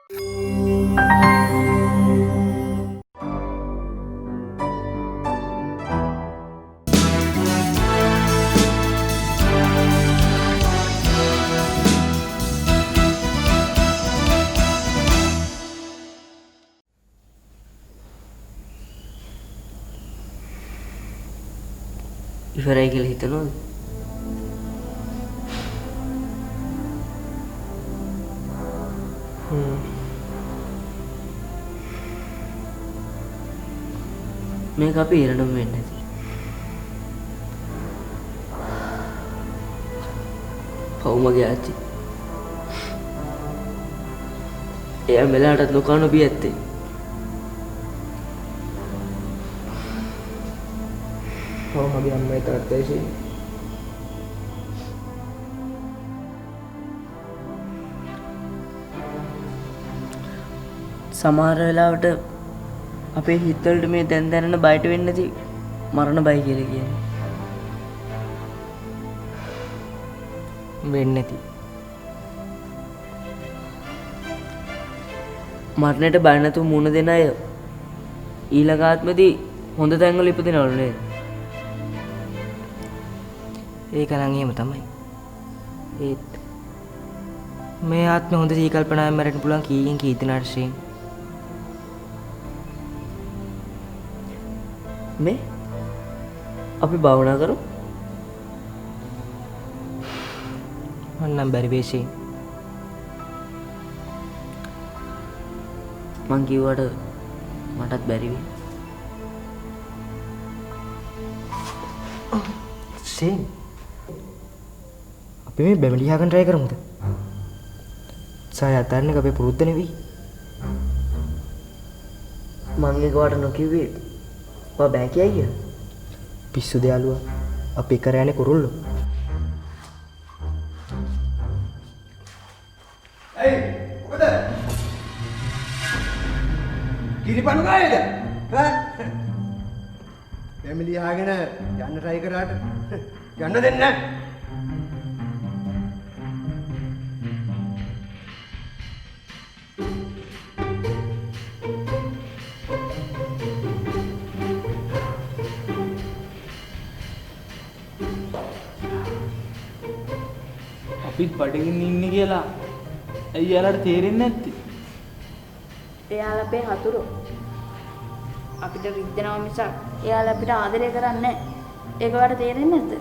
ඉවරයි කියලා හිතනවද? මේක අපි ඉරණම වෙන්නේ නැති. පව් මගේ ආච්චි. එයා මෙලාටත් නොකා නොබී ඇත්තේ. පව් මගේ අම්මයි තාත්තයි. සමහර වෙලාවට අපේ හිතවලට මේ දැන් දැනන බයට වෙන්නේ නැති මරණ බය කියලා කියන්නේ. වෙන්නේ නැති. මරණයට බය නැතුව මුණ දෙන අය ඊළඟ ආත්මෙදී හොඳ තැන්වල ඉපදිනවලු නේද? ඒක නම් එහෙම තමයි. ඒත් මේ ආත්ම හොඳ සී කල්පනාවෙන් මැරෙන්න පුළුවන් කීයෙන් කී දෙනාට ශ්‍රී මේ අපි භාවනා කරමු. මන්නම් බැරි වේශේ. මං කිව්වට මටත් බැරි වෙයි. සේන් අපි මේ බැම ලියාගෙන try කරමුද? සායතරණ එක අපේ පුරුද්ද නෙවෙයි. මං ඒකට නොකිව්වේ ඔයා බෑ කියයි කියලා. පිස්සු දයාලුවා. අපි කර යන්නේ කුරුල්ලෝ. ඇයි මොකද? කිරිපණු ගායේද? ඈ? ෆැමිලි ආගෙන යන්න try කරාට යන්න දෙන්නේ නැහැ. අපිත් බඩගින්න ඉන්නේ කියලා ඇයි යාලට තේරෙන්නේ නැත්තේ? එයාලා අපේ හතුරු. අපිට රිද්දනවා මිසක් එයාලා අපිට ආදරය කරන්නේ නැහැ. ඒක ඔයාලට තේරෙන්නේ නැද්ද?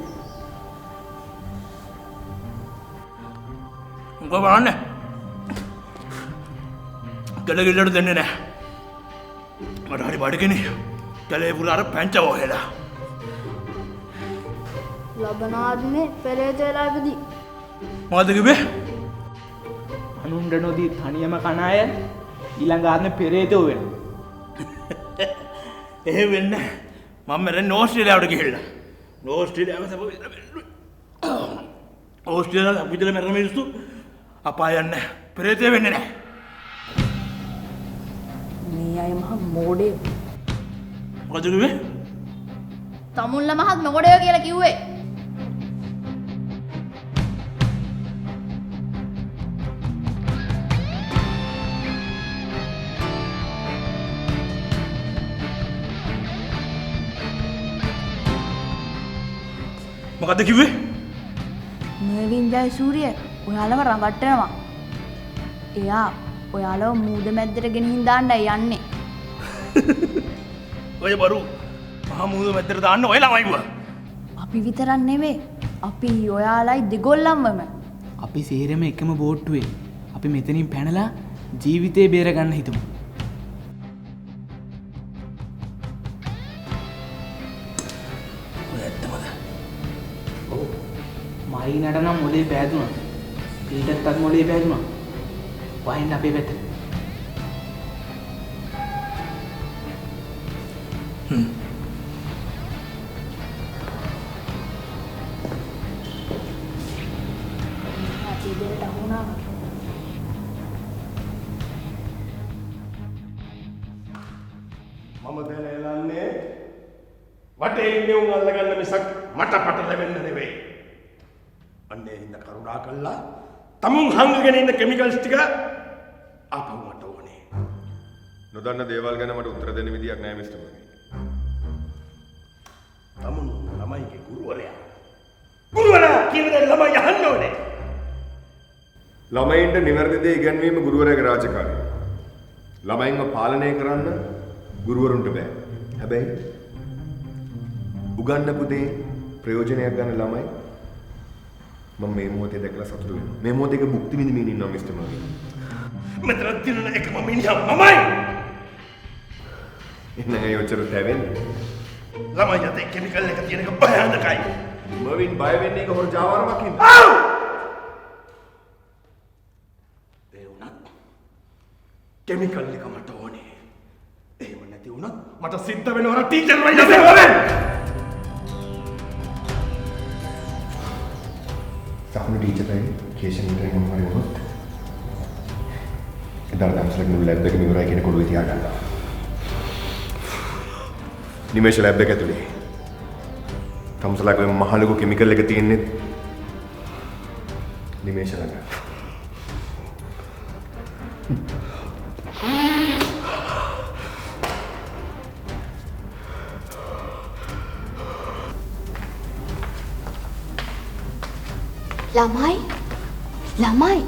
උඹ බලන්න. ගලගිල්ලට දෙන්නේ නැහැ. මට හරි බඩගිනි. ගලේ පුරාර පැංචව වෙලා. ලබනාත්මේ පෙරේත වෙලා ඉපදී. මොකද කිව්වේ? අනුන්ට නොදී තනියම කන අය ඊළඟ ආත්මේ පෙරේතෝ වෙනවා. එහෙම වෙන්නේ නැහැ. මම මැරෙන්නේ ඕස්ට්‍රේලියාවට ගිහිල්ලා. ඕස්ට්‍රේලියාව සබ ඕස්ට්‍රේලියාව අපිටල මැරෙන මිනිස්සු අපාය යන්නේ නැහැ. පෙරේතය වෙන්නේ නැහැ. මේ අය මහ මෝඩයෝ. මොකද කිව්වේ? තමුන්ල මහත් මොකඩයෝ කියලා කිව්වේ. මොකද කිව්වේ? මේවින් ජය සූරිය ඔයාලව රඟට්ටනවා. එයා ඔයාලව මූද මැද්දට ගෙනිහින් දාන්නයි යන්නේ. ඔය බරු මහා මූද මැද්දට දාන්න ඔය ළමයිව. අපි විතරක් නෙවෙයි. අපි ඔයාලයි දෙගොල්ලන්වම. අපි සේරම එකම බෝට්ටුවේ. අපි මෙතනින් පැනලා ජීවිතේ බේර ගන්න හිතමු. ඔය ඇත්තමද? ඔව්. මයිනට නම් මොලේ පෑදුනා. පීටර්ටත් මොලේ පෑදුනා. වහින්න අපේ පැත්තට. අපි දෙලට අහුණා. මම දැන එලන්නේ වටේ ඉන්නේ උන් අල්ලගන්න මිසක් මට පටල වෙන්න නෙවෙයි. අන්නේ හින්දා කරුණා කළා තමුන් හංගගෙන ඉන්න කෙමිකල්ස් ටික ආපහු මට ඕනේ. නොදන්න දේවල් ගැන මට උත්තර දෙන්න විදියක් නැහැ මිස්ටර් මර්ෆි. තමුන් ළමයිගේ ගුරුවරයා. ගුරුවරයා කියන දේ ළමයි අහන්න ඕනේ. ළමයින්ට නිවැරදි දේ ඉගැන්වීම ගුරුවරයාගේ රාජකාරිය. ළමයින්ව පාලනය කරන්න ගුරුවරුන්ට බෑ. හැබැයි උගන්නපු දේ ප්‍රයෝජනයක් ගන්න ළමයි මම මේ මොහොතේ දැකලා සතුටු වෙනවා. මේ මොහොතේක භුක්ති විඳින්න ඉන්නවා මිස්ටර් මර්ෆි. මෙතන දිනන එකම මිනිහා මමයි. එහෙනම් ඒ ඔච්චර තැවෙන්නේ. ළමයි අතේ කෙමිකල් එක තියෙන එක භයානකයි. මර්වින් බය වෙන්නේ ඒක හොර ජාවාරමක් හින්දා. ආව්! ඒ වුණත් කෙමිකල් එක මට ඕනේ. එහෙම නැති වුණත් මට සිද්ධ වෙනවා ටීචර් වයින්ස් වෙන්නේ. සහන ටීචර් කෙනෙක් කේෂන් ඉන්ටර්වියු මොනවා හරි වුණොත් එදාට දවසක් මුළු ලැබ් එකම ඉවරයි කියන කොළුවේ තියාගන්නවා. නිමේෂ ලැබ් එක ඇතුලේ තමසලාගේ මහ ලොකු කෙමිකල් එක තියෙන්නේ නිමේෂ ළඟ. ළමයි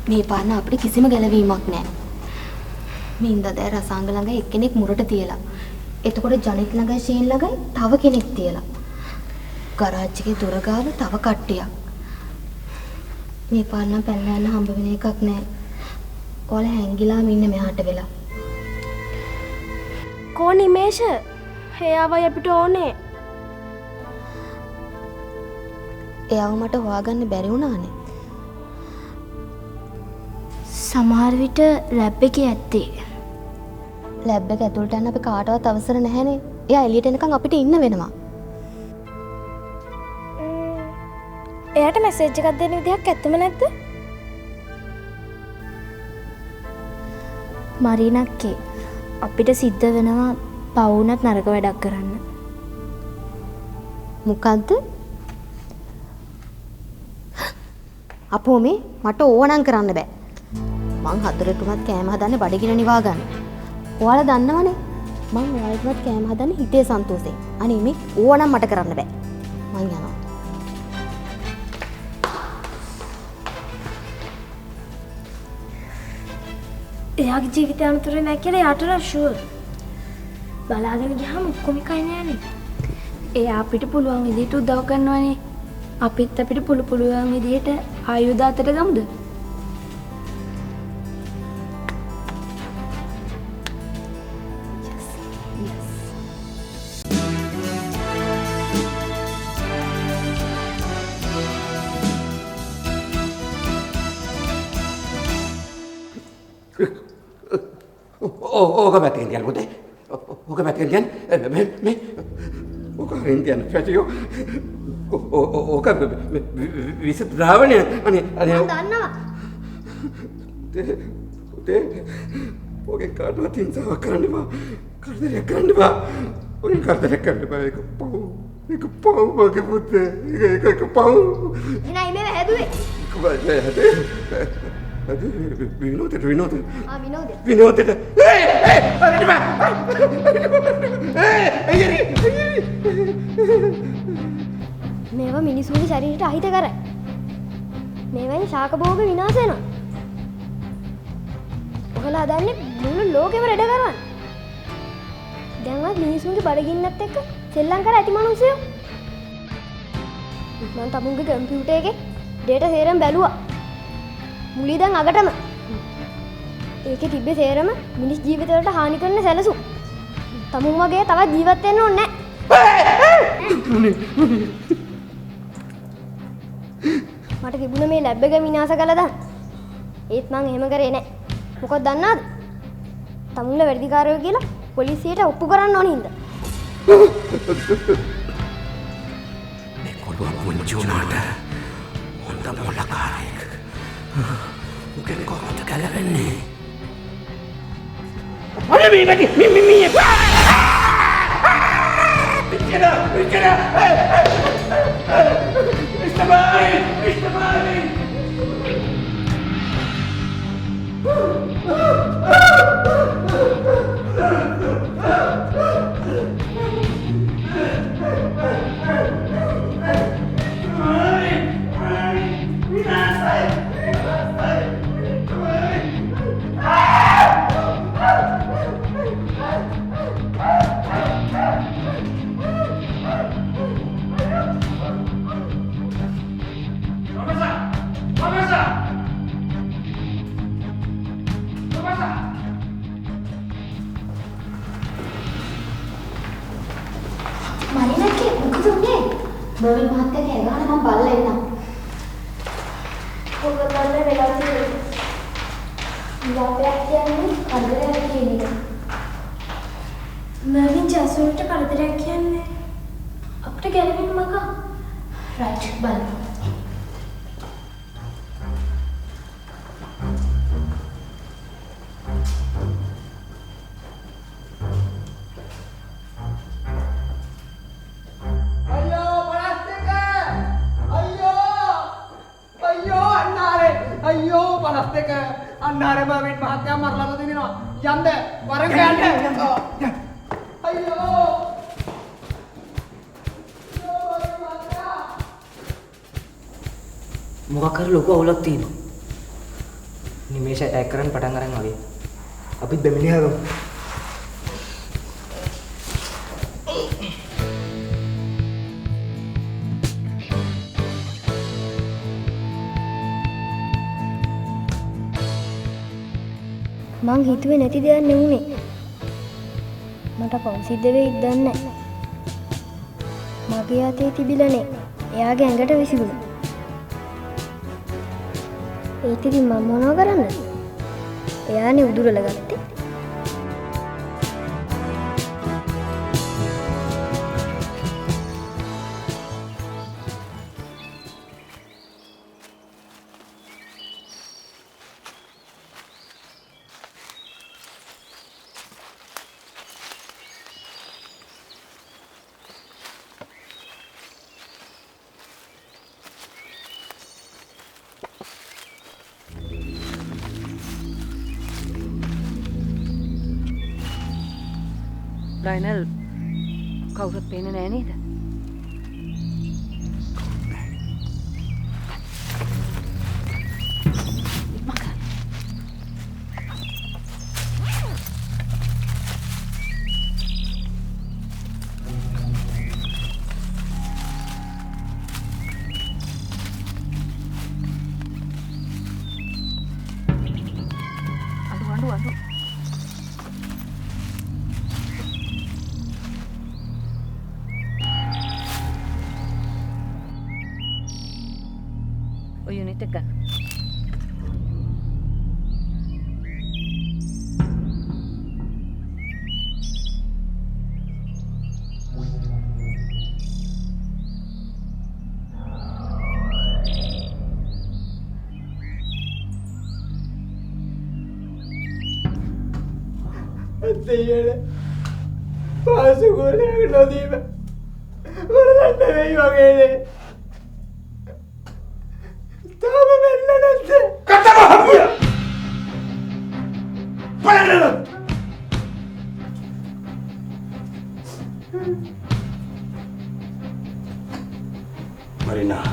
මේ පාන අපිට කිසිම ගැලවීමක් නැහැ. මින්ද දැන් රසාංග ළඟ එක්කෙනෙක් මුරට තියලා. එතකොට ජනිත් ළඟයි ෂේන් ළඟයි තව කෙනෙක් තියලා. ගරාජ් එකේ දොර ගාව තව කට්ටියක්. මේ පාන නම් පැනලා යන්න හම්බ වෙන එකක් නැහැ. ඔයාලා හැංගිලාම ඉන්න මෙහාට වෙලා. කෝ නිමේෂ එයාවයි අපිට ඕනේ. එයාව මට හොයාගන්න බැරි වුණානේ. සමහර විට ලැබ් එකේ ඇත්තේ. ලැබ් එක ඇතුළට යන්න අපි කාටවත් අවසර නැහැනේ. එයා එළියට එනකන් අපිට ඉන්න වෙනවා. එයාට මැසේජ් එකක් දෙන්න විදිහක් ඇත්තම නැද්ද? මරීනක්කේ අපිට සිද්ධ වෙනවා පවුනත් නරක වැඩක් කරන්න. මොකද්ද? අපෝ මේ මට ඕනනම් කරන්න බෑ. මං හතරටුමත් කෑම හදන්නේ බඩගින නිවා ගන්න. ඔයාලා දන්නවනේ මං ඔයාලටවත් කෑම හදන්නේ හිතේ සන්තෝෂේ. අනේ මේ ඕනනම් මට කරන්න බෑ. මං යනවා. එයාගේ ජීවිතය අනුතරේ නැහැ කියලා යාට නම් ෂුවර්. බලාගෙන ගියාම ඔක්කොම එකයි නෑනේ. එයා අපිට පුළුවන් විදිහට උදව් කරනවනේ. අපිත් අපිට පුළුවන් විදිහට ආයුධ අතට ගමුද? ඕක පැත්තෙන් තියන්න පුතේ. ඕක පැත්තෙන් තියන්න. මේ ඕක හරින් තියන්න පැටියෝ. ඕක විස ද්‍රාවණය. අනේ දන්නවා. පුතේ ඕකෙන් කාටවත් හිංසාවක් කරන්න එපා. කරදරයක් කරන්න එපා. ඕකෙන් කරදරයක් කරන්න එපා. ඒක පව් වගේ පුතේ. ඒක පව්. එහෙනම් මේ හැදුවේ. විනෝදෙට විනෝද. විනෝදෙට මේවා මිනිසුන්ගේ ශරීරයට අහිත කරයි. මේවෙන් ශාක භෝග විනාශ වෙනවා. ඔයාලා හදන්නේ මුළු ලෝකෙම රෙඩ කරවන්න. දැන්වත් මිනිසුන්ගේ බඩගින්නත් එක්ක සෙල්ලම් කර ඇති මිනිස්සු. මම තමුන්ගේ කම්පියුටර් එකේ ඩේටා සේරම බැලුවා. මුලින් දැන් අගටම. ඒකේ තිබ්බේ සේරම මිනිස් ජීවිතවලට හානි කරන සැලසුම්. තමුන් වගේ තවත් ජීවත් වෙන්න ඕනේ නැහැ. මට තිබුණ මේ ලැබ් එක විනාශ කළා දාන්න. ඒත් මං එහෙම කරේ නැහැ. මොකද දන්නවද? තමුන්ල වැඩිකාරයෝ කියලා පොලිසියට ඔප්පු කරන්න ඕනේ හින්දා. මේ කොළුව පුංචි උනාට හොඳ මොලකාරයෙක්. උකෙන් කොහොමද ගැලවෙන්නේ? අනේ මේ එහාට මම බලලා එන්නම්. ඔබ බලන්න වෙලා තියෙන්නේ. යාපයක් කියන්නේ කරදරයක් කියන එක. මගෙන් ජසුන්ට කරදරයක් කියන්නේ අපිට ගැලවෙන්න මකා. රයිට් බලන්න. අයියෝ 52 අන්නාරේ මවින් මහත්මයා මරලා දෙනවා යන්න වරෙන් යන්න අයියෝ මොකක් හරි ලොකු අවුලක් තියෙනවා. නිමේෂ ඇටැක් කරන්න පටන් අරන් වගේ. අපිත් බැමිණියා ගමු. මං හිතුවේ නැති දෙයක් නෙවුනේ. මට පව් සිද්ධ වෙයිද දන්නේ නැහැ. මගේ අතේ තිබිලානේ. එයාගේ ඇඟට විසිරුණා. ඒත් ඉතින් මම මොනව කරන්නද? එයානේ උදුරලා ගත්තේ. රයිනල් කවුරුත් පේන්නේ නැහැ නේද? අඬු ඔය යුනිට් එක ගන්න. දෙයනේ පාසු ගෝලයක් නොදීම වලන්න වෙයි වගේනේ තාම මෙල්ල නැද්ද කතම හම්බුය බලන්න මරිනා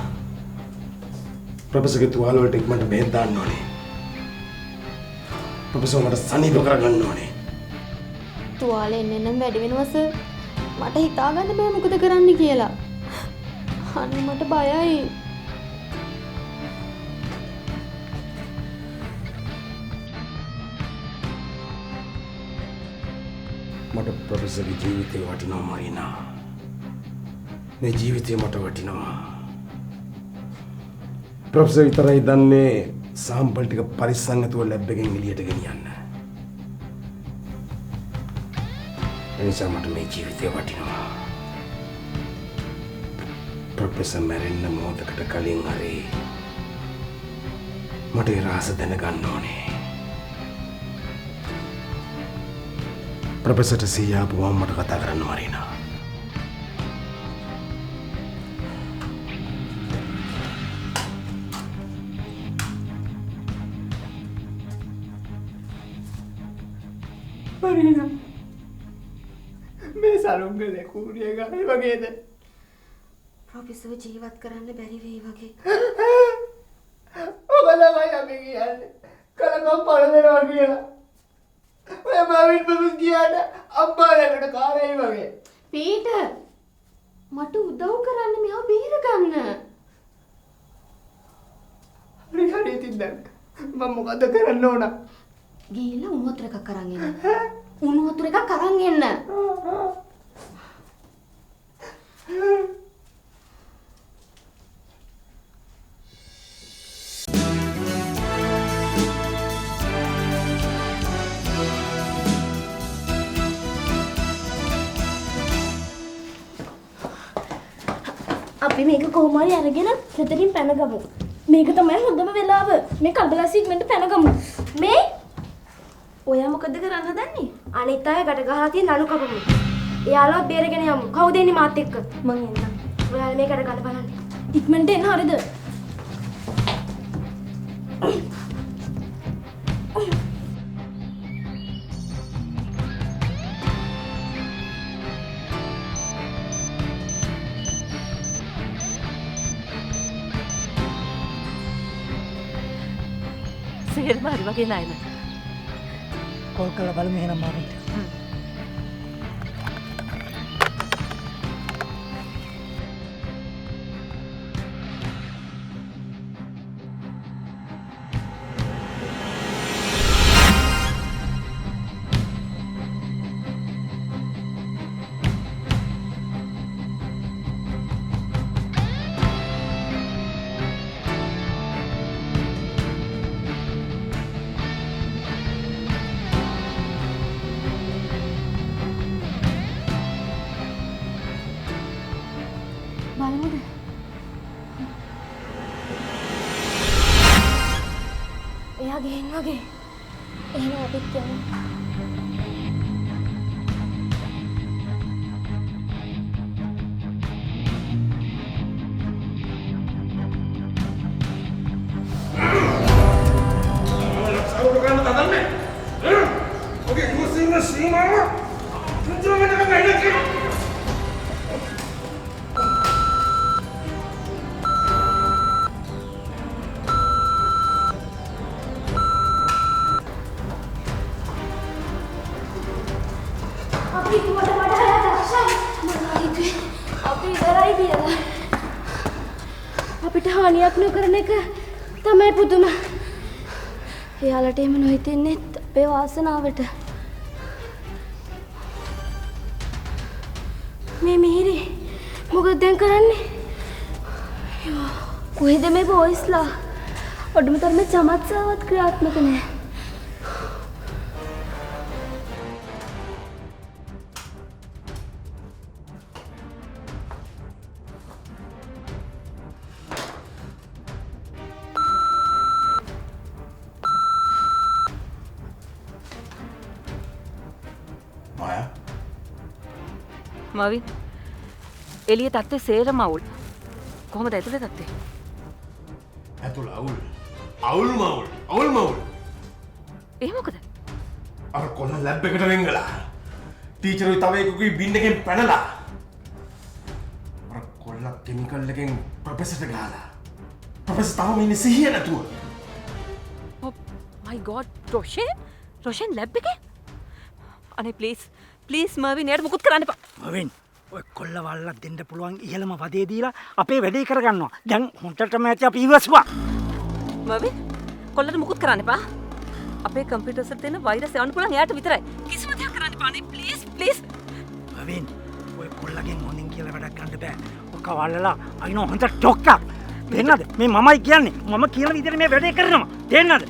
ප්‍රොෆෙසර්ගේ තුවාල වලට ඉක්මනට බෙහෙත් දාන්න ඕනේ ප්‍රොෆෙසර් මට සනීප කරගන්න ඕනේ තුවාලේ එන්නෙන් වැඩි වෙනවා සර්. මට හිතාගන්න බෑ මොකද කරන්න කියලා. අනේ මට බයයි. මට ප්‍රොෆෙසර්ගේ ජීවිතේ වටිනවා මරිනා. මේ ජීවිතේ මට වටිනවා. ප්‍රොෆෙසර් විතරයි දන්නේ සාම්පල් ටික පරිස්සම් නැතුව ලැබ් එකෙන් එළියට ගෙනියන්න. එනිසා මට මේ ජීවිතේ වටිනවා. ප්‍රොෆෙසර් මැරෙන්න මොහොතකට කලින් හරි මට ඒ රහස දැනගන්න ඕනේ. ප්‍රොෆෙසර්ට සියාපුවම මට කතා කරන්න මරිනා. මරිනා මේ සරුංගලේ කූරිය ගහයි වගේද? ප්‍රොෆෙසර් ජීවත් කරන්න බැරි වෙයි වගේ. ඔබ ළමයි අපි කියන්නේ කලකම් පළදෙනවා කියලා. ඔය මාවින් බබුස් ගියාට අම්මාලකට කාවේයි වගේ. පීටර් මට උදව් කරන්න මෙයා බීර ගන්න. හරි හරි ඉතින් දැන් මම මොකද කරන්න ඕන? ගිහිල්ලා උණු වතුර එකක් අරන් එන්න. උණු වතුර එකක් අරන් එන්න. අපි මේක කොහොම හරි අරගෙන රෙතරින් පැනගමු. මේක තමයි හොඳම වෙලාව. මේ කල්බලාසික් මෙන්න පැනගමු. මේ ඔයා මොකද කරන්න හදන්නේ? අනිත් අය ගැට ගහලා තියෙන නළු කපමු. එයාලව බේරගෙන යමු. කවුද එන්නේ මාත් එක්ක? මං එන්නම්. ඔයාලා මේකට ගන්න බලන්න. ඉක්මනට එන්න හරිද? සේරම හරි වගේ නයින. කෝල් කරලා බලමු එහෙනම් මාවින්ට. බලමුද? එයා ගෙන් වගේ. එහෙනම් අපිත් යමු. Sahur kan tak ada. Okey, gua sini mama. Tunjuk mana kan ada ke? අපි කිව්වට වඩා එයා දක්ෂයි. මොනවා හිතුවේ? අපි ඉවරයි කියලා. අපිට හානියක් නොකරන එක තමයි පුදුම. එයාලට එහෙම නොහිතෙන්නේ අපේ වාසනාවට. මේ මිහිරි මොකද දැන් කරන්නේ? කොහෙද මේ බොයිස්ලා? ඔඩුම තරමේ චමත්සාවත් ක්‍රියාත්මක නැහැ. Maya, මවින් එළිය තත්ත්වය සේරම අවුල්. කොහොමද ඇතුලේ තත්ත්වය? ඇතුළ අවුල් maul. ඒ මොකද? අර කොල්ල ලැබ් එකට වෙංගලා. ටීචරුයි තව එකකුයි බින් එකෙන් පැනලා. අර කොල්ල කෙමිකල් එකෙන් ප්‍රොෆෙසර්ට ගහලා. ප්‍රොෆෙසර් තාම ඉන්නේ සිහිය නැතුව. Oh my god, Roshan lab එකේ? අනේ ප්ලීස් මර්වින් එයාට මුකුත් කරන්න එපා. මවින් ඔය කොල්ල වල්ලක් දෙන්න පුළුවන් ඉහළම වදේ දීලා අපේ වැඩේ කරගන්නවා. දැන් හොන්ටටම ඇති අපි ඉවසුවා. මර්වින් කොල්ලට මුකුත් කරන්න එපා. අපේ කම්පියුටර්ස් වල තියෙන වෛරස් යවන්න පුළුවන් එයාට විතරයි. කිසිම දෙයක් කරන්න එපා නේ ප්ලීස්. මවින් ඔය කොල්ලගෙන් හොඳින් කියලා වැඩක් ගන්න බෑ. ඔක වල්ලලා අයිනෝ හොන්ට ටොක්කක්. දෙන්නද? මේ මමයි කියන්නේ. මම කියන විදිහට මේ වැඩේ කරනවා. දෙන්නද?